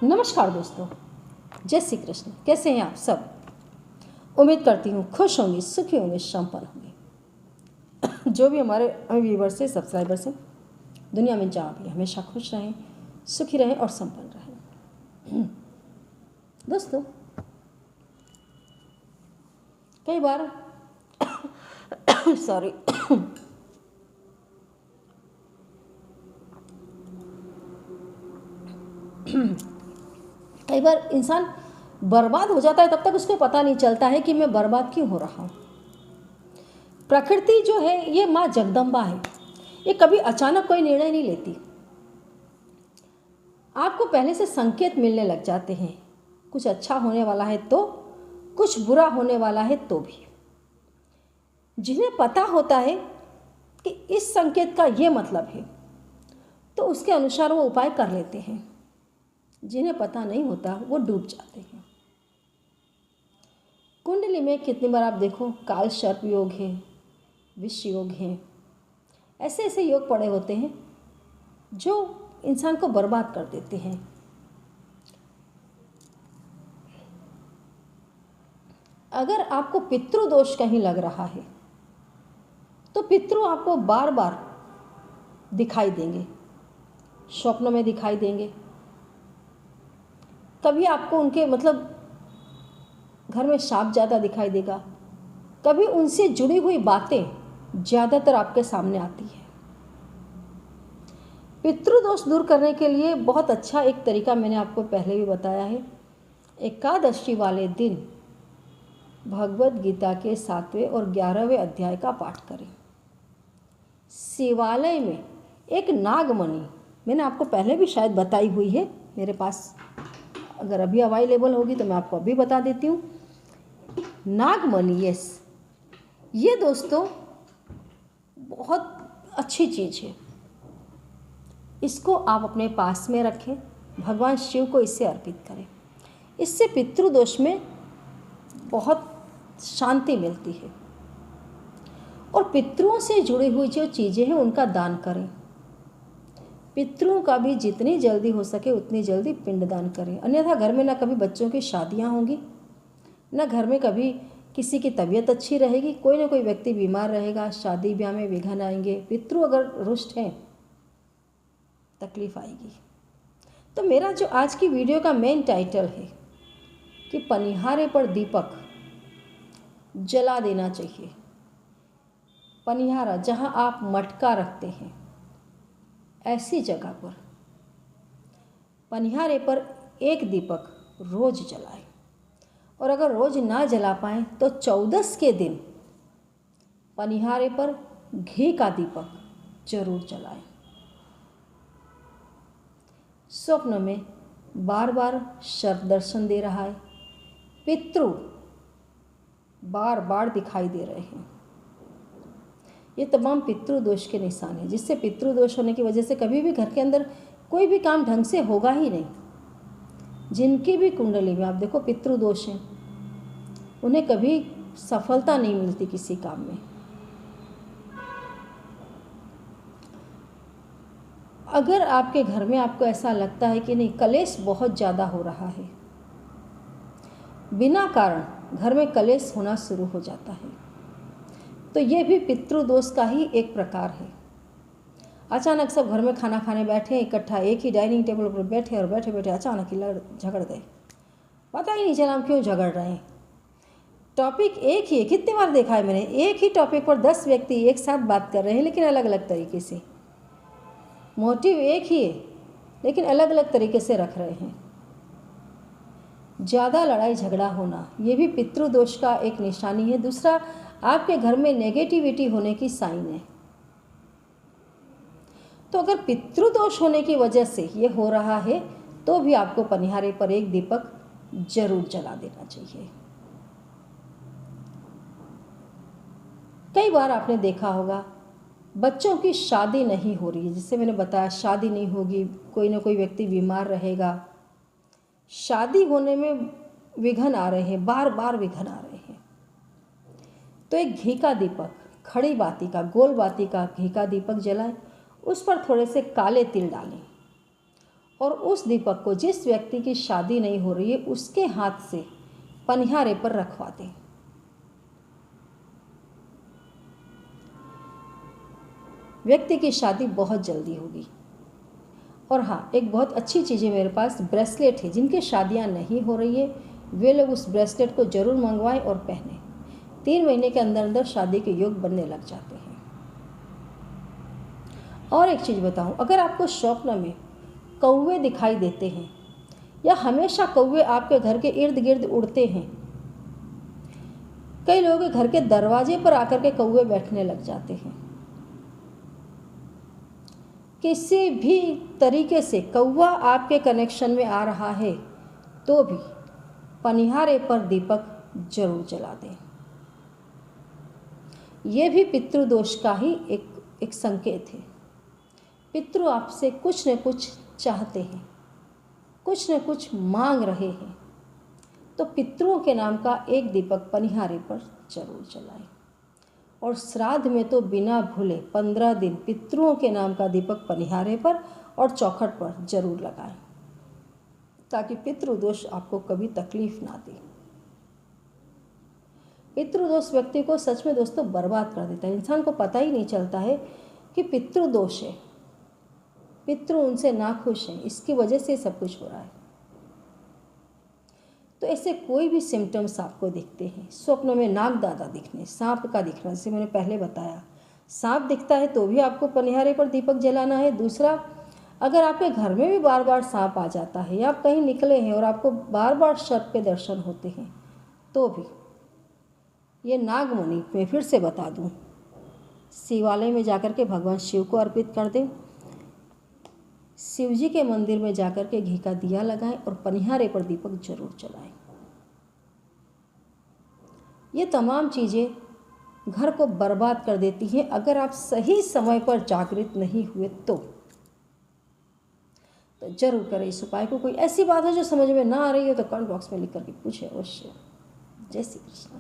नमस्कार दोस्तों, जय श्री कृष्ण। कैसे हैं आप सब? उम्मीद करती हूँ खुश होंगे, सुखी होंगे, संपन्न होंगे। जो भी हमारे व्यूवर्स हैं, सब्सक्राइबर्स हैं, दुनिया में जहाँ भी हमेशा खुश रहें, सुखी रहें और संपन्न रहें। दोस्तों, कई बार सॉरी कई बार इंसान बर्बाद हो जाता है, तब तक उसको पता नहीं चलता है कि मैं बर्बाद क्यों हो रहा हूँ। प्रकृति जो है ये माँ जगदम्बा है, ये कभी अचानक कोई निर्णय नहीं लेती। आपको पहले से संकेत मिलने लग जाते हैं, कुछ अच्छा होने वाला है तो, कुछ बुरा होने वाला है तो भी। जिन्हें पता होता है कि इस संकेत का ये मतलब है, तो उसके अनुसार वो उपाय कर लेते हैं। जिन्हें पता नहीं होता वो डूब जाते हैं। कुंडली में कितनी बार आप देखो, काल सर्प योग है, विष योग है, ऐसे ऐसे योग पड़े होते हैं जो इंसान को बर्बाद कर देते हैं। अगर आपको पितृ दोष कहीं लग रहा है तो पितृ आपको बार बार दिखाई देंगे, स्वप्नों में दिखाई देंगे। कभी आपको उनके घर में सांप ज़्यादा दिखाई देगा, कभी उनसे जुड़ी हुई बातें ज़्यादातर आपके सामने आती है। पितृदोष दूर करने के लिए बहुत अच्छा एक तरीका मैंने आपको पहले भी बताया है। एकादशी वाले दिन भगवत गीता के 7वें और 11वें अध्याय का पाठ करें। शिवालय में एक नागमणि, मैंने आपको पहले भी शायद बताई हुई है, मेरे पास अगर अभी अवेलेबल होगी तो मैं आपको अभी बता देती हूँ। नागमणि, यस, ये दोस्तों बहुत अच्छी चीज़ है। इसको आप अपने पास में रखें, भगवान शिव को इससे अर्पित करें। इससे पितृदोष में बहुत शांति मिलती है। और पितरों से जुड़ी हुई जो चीज़ें हैं उनका दान करें। पितरों का भी जितनी जल्दी हो सके उतनी जल्दी पिंडदान करें। अन्यथा घर में ना कभी बच्चों की शादियां होंगी, ना घर में कभी किसी की तबीयत अच्छी रहेगी, कोई ना कोई व्यक्ति बीमार रहेगा, शादी ब्याह में विघ्न आएंगे। पितृ अगर रुष्ट हैं, तकलीफ आएगी। तो मेरा जो आज की वीडियो का मेन टाइटल है कि पनिहारे पर दीपक जला देना चाहिए। पनिहारा, जहाँ आप मटका रखते हैं, ऐसी जगह पर पनिहारे पर एक दीपक रोज जलाएं। और अगर रोज ना जला पाएँ तो 14 के दिन पनिहारे पर घी का दीपक जरूर जलाएं। स्वप्न में बार बार सर्प दर्शन दे रहा है, पितृ बार बार दिखाई दे रहे हैं, ये तमाम पितृदोष के निशान हैं। जिससे पितृदोष होने की वजह से कभी भी घर के अंदर कोई भी काम ढंग से होगा ही नहीं। जिनकी भी कुंडली में आप देखो पितृदोष हैं, उन्हें कभी सफलता नहीं मिलती किसी काम में। अगर आपके घर में आपको ऐसा लगता है कि नहीं, कलेश बहुत ज़्यादा हो रहा है, बिना कारण घर में कलेश होना शुरू हो जाता है, तो ये भी पितृदोष का ही एक प्रकार है। अचानक सब घर में खाना खाने बैठे इकट्ठा, एक ही डाइनिंग टेबल पर बैठे और बैठे बैठे अचानक ही झगड़ गए, पता ही नहीं चला हम क्यों झगड़ रहे हैं। टॉपिक एक ही है, कितनी बार देखा है मैंने, एक ही टॉपिक पर 10 व्यक्ति एक साथ बात कर रहे हैं, लेकिन अलग अलग तरीके से। मोटिव एक ही है लेकिन अलग अलग तरीके से रख रहे हैं। ज़्यादा लड़ाई झगड़ा होना, ये भी पितृदोष का एक निशानी है। दूसरा, आपके घर में नेगेटिविटी होने की साइन है। तो अगर पितृदोष होने की वजह से ये हो रहा है तो भी आपको पनिहारे पर एक दीपक जरूर जला देना चाहिए। कई बार आपने देखा होगा बच्चों की शादी नहीं हो रही है, जिससे मैंने बताया शादी नहीं होगी, कोई ना कोई व्यक्ति बीमार रहेगा, शादी होने में विघ्न आ रहे हैं, बार बार विघ्न आ रहे हैं। तो एक घी का दीपक, खड़ी बाती का, गोल बाती का घी का दीपक जलाएं, उस पर थोड़े से काले तिल डालें और उस दीपक को जिस व्यक्ति की शादी नहीं हो रही है उसके हाथ से पनिहारे पर रखवा दें। व्यक्ति की शादी बहुत जल्दी होगी। और हाँ, एक बहुत अच्छी चीज़ है मेरे पास, ब्रेसलेट है। जिनकी शादियाँ नहीं हो रही है वे लोग उस ब्रेसलेट को ज़रूर मंगवाएं और पहनें। 3 महीने के अंदर अंदर शादी के योग बनने लग जाते हैं। और एक चीज़ बताऊं, अगर आपको स्वप्न में कौवे दिखाई देते हैं या हमेशा कौवे आपके घर के इर्द गिर्द उड़ते हैं, कई लोगों के घर के दरवाजे पर आकर के कौवे बैठने लग जाते हैं, किसी भी तरीके से कौवा आपके कनेक्शन में आ रहा है तो भी पनिहारे पर दीपक जरूर जला दें। यह भी पितृदोष का ही एक संकेत है। पितृ आपसे कुछ न कुछ चाहते हैं, कुछ न कुछ मांग रहे हैं, तो पितरों के नाम का एक दीपक पनिहारे पर जरूर जलाएं। और श्राद्ध में तो बिना भूले 15 दिन पितरों के नाम का दीपक पनिहारे पर और चौखट पर जरूर लगाएं, ताकि पितृदोष आपको कभी तकलीफ ना दे। पितृदोष व्यक्ति को सच में दोस्तों बर्बाद कर देता है। इंसान को पता ही नहीं चलता है कि पितृदोष है, पितृ उनसे नाखुश हैं, इसकी वजह से सब कुछ हो रहा है। तो ऐसे कोई भी सिम्टम्स आपको दिखते हैं, स्वप्न में नाग दादा दिखने, सांप का दिखना, जैसे मैंने पहले बताया, सांप दिखता है तो भी आपको पनिहारे पर दीपक जलाना है। दूसरा, अगर आपके घर में भी बार बार सांप आ जाता है या आप कहीं निकले हैं और आपको बार बार सर्प के दर्शन होते हैं तो भी ये नागमणि मैं फिर से बता दूं, शिवालय में जाकर के भगवान शिव को अर्पित कर दें, शिव जी के मंदिर में जाकर के घी का दिया लगाएं और पनिहारे पर दीपक जरूर जलाएं। ये तमाम चीज़ें घर को बर्बाद कर देती हैं अगर आप सही समय पर जागृत नहीं हुए तो जरूर करें इस उपाय को। कोई ऐसी बात है जो समझ में ना आ रही हो तो कमेंट बॉक्स में लिख करके पूछें अवश्य। जय श्री कृष्ण।